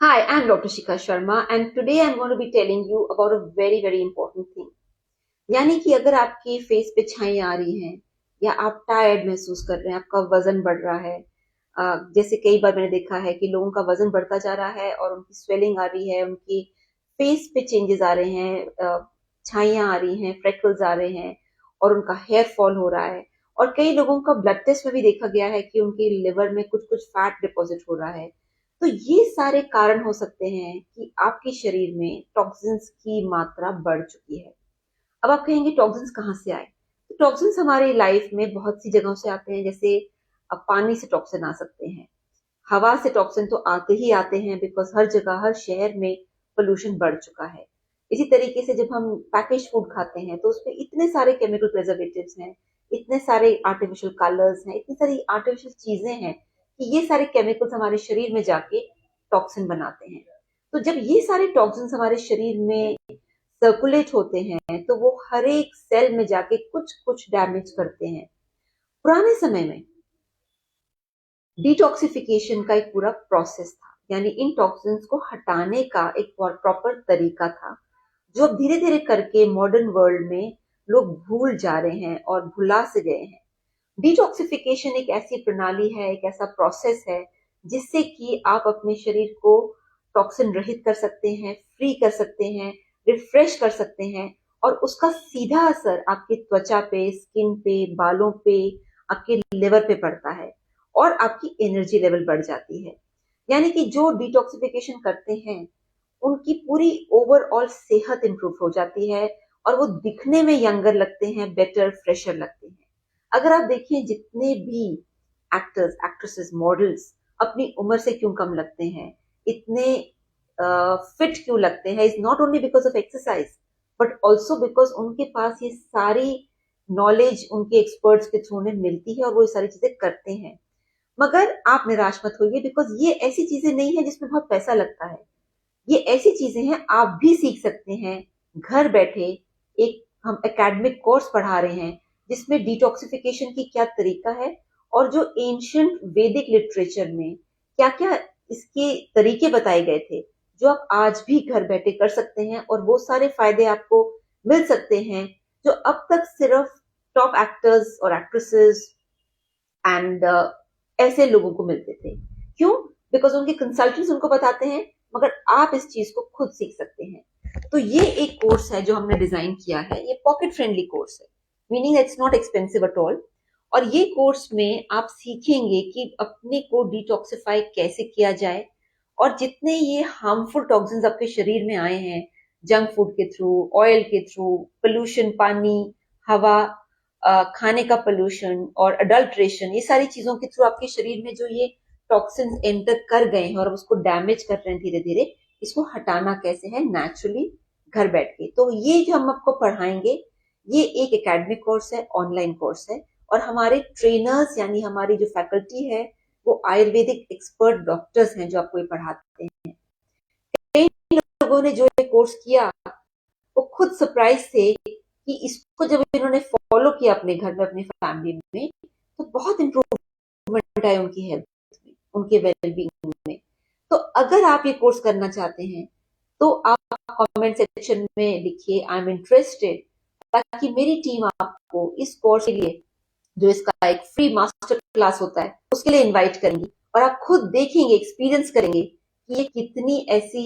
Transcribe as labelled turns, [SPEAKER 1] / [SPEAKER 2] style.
[SPEAKER 1] Hi, I'm Dr. Shikha Sharma and today I'm going to be telling you about a very important thing. यानी कि अगर आपकी face पे छाई आ रही हैं या आप टायर्ड महसूस कर रहे हैं, आपका वजन बढ़ रहा है, जैसे कई बार मैंने देखा है कि लोगों का वजन बढ़ता जा रहा है और उनकी स्वेलिंग आ रही है, उनकी फेस पे चेंजेस आ रहे हैं, छाइयां आ रही हैं, फ्रेकल्स आ रहे हैं और उनका हेयर फॉल हो रहा है। और कई लोगों का ब्लड टेस्ट में भी देखा गया है कि उनकी लिवर में कुछ कुछ फैट डिपॉजिट हो रहा है। तो ये सारे कारण हो सकते हैं कि आपके शरीर में टॉक्सिन्स की मात्रा बढ़ चुकी है। अब आप कहेंगे टॉक्सिन्स कहाँ से आए? तो टॉक्सिन्स हमारी लाइफ में बहुत सी जगहों से आते हैं। जैसे अब पानी से टॉक्सिन आ सकते हैं, हवा से टॉक्सिन तो आते ही आते हैं, बिकॉज हर जगह हर शहर में पोल्यूशन बढ़ चुका है। इसी तरीके से जब हम पैकेज फूड खाते हैं तो उसमें इतने सारे केमिकल प्रिजर्वेटिव्स हैं, इतने सारे आर्टिफिशियल कलर्स हैं, इतनी सारी आर्टिफिशियल चीजें हैं कि ये सारे केमिकल्स हमारे शरीर में जाके टॉक्सिन बनाते हैं। तो जब ये सारे टॉक्सिन्स हमारे शरीर में सर्कुलेट होते हैं तो वो हर एक सेल में जाके कुछ कुछ डैमेज करते हैं। पुराने समय में डिटॉक्सिफिकेशन का एक पूरा प्रोसेस था, यानी इन टॉक्सिन्स को हटाने का एक प्रॉपर तरीका था, जो अब धीरे धीरे करके मॉडर्न वर्ल्ड में लोग भूल जा रहे हैं और भुला से गए हैं। डिटॉक्सिफिकेशन एक ऐसी प्रणाली है, एक ऐसा प्रोसेस है जिससे कि आप अपने शरीर को टॉक्सिन रहित कर सकते हैं, फ्री कर सकते हैं, रिफ्रेश कर सकते हैं और उसका सीधा असर आपकी त्वचा पे, स्किन पे, बालों पे, आपके लिवर पे पड़ता है और आपकी एनर्जी लेवल बढ़ जाती है। यानी कि जो डिटॉक्सिफिकेशन करते हैं उनकी पूरी ओवरऑल सेहत इंप्रूव हो जाती है और वो दिखने में यंगर लगते हैं, बेटर, फ्रेशर लगते हैं। अगर आप देखिए जितने भी एक्टर्स, एक्ट्रेसेस, मॉडल्स अपनी उम्र से क्यों कम लगते हैं, इतने फिट क्यों लगते हैं, is not only because of exercise but also because उनके पास ये सारी नॉलेज उनके एक्सपर्ट्स के थ्रू उन्हें मिलती है और वो ये सारी चीजें करते हैं। मगर आप निराश मत होइए, बिकॉज ये ऐसी चीजें नहीं है जिसमें बहुत पैसा लगता है। ये ऐसी चीजें हैं आप भी सीख सकते हैं घर बैठे। एक हम एकेडमिक कोर्स पढ़ा रहे हैं जिसमें डिटॉक्सिफिकेशन की क्या तरीका है और जो एंशियंट वैदिक लिटरेचर में क्या क्या इसके तरीके बताए गए थे, जो आप आज भी घर बैठे कर सकते हैं और वो सारे फायदे आपको मिल सकते हैं जो अब तक सिर्फ टॉप एक्टर्स और एक्ट्रेसेस एंड ऐसे लोगों को मिलते थे। क्यों? बिकॉज उनके कंसल्टेंट्स उनको बताते हैं, मगर आप इस चीज को खुद सीख सकते हैं। तो ये एक कोर्स है जो हमने डिजाइन किया है, ये पॉकेट फ्रेंडली कोर्स है, meaning it's not expensive at all. और ये कोर्स में आप सीखेंगे कि अपने को डिटॉक्सिफाई कैसे किया जाए और जितने ये हार्मफुल टॉक्सिन्स आपके शरीर में आए हैं, जंक फूड के थ्रू, ऑयल के थ्रू, पोल्यूशन, पानी, हवा, खाने का पोल्यूशन और अडल्ट्रेशन, ये सारी चीजों के थ्रू आपके शरीर में जो ये टॉक्सिन्स एंटर कर गए हैं और उसको डैमेज कर रहे हैं धीरे धीरे, इसको हटाना कैसे है नेचुरली घर बैठ के। तो ये जो हम आपको पढ़ाएंगे ये एक एकेडमिक कोर्स है, ऑनलाइन कोर्स है और हमारे ट्रेनर्स यानी हमारी जो फैकल्टी है वो आयुर्वेदिक एक्सपर्ट डॉक्टर्स हैं जो आपको ये पढ़ाते हैं। कई लोगों ने जो ये कोर्स किया वो खुद सरप्राइज थे कि इसको जब इन्होंने फॉलो किया अपने घर में, अपनी फैमिली में, तो बहुत इंप्रूवमेंट आया उनकी हेल्थ में, उनके वेलबींग में। तो अगर आप ये कोर्स करना चाहते हैं तो आप कमेंट सेक्शन में लिखिए आई एम इंटरेस्टेड, ताकि मेरी टीम आपको इस कोर्स के लिए, जो इसका एक फ्री मास्टर क्लास होता है, उसके लिए इनवाइट करेंगी और आप खुद देखेंगे, एक्सपीरियंस करेंगे कि ये कितनी ऐसी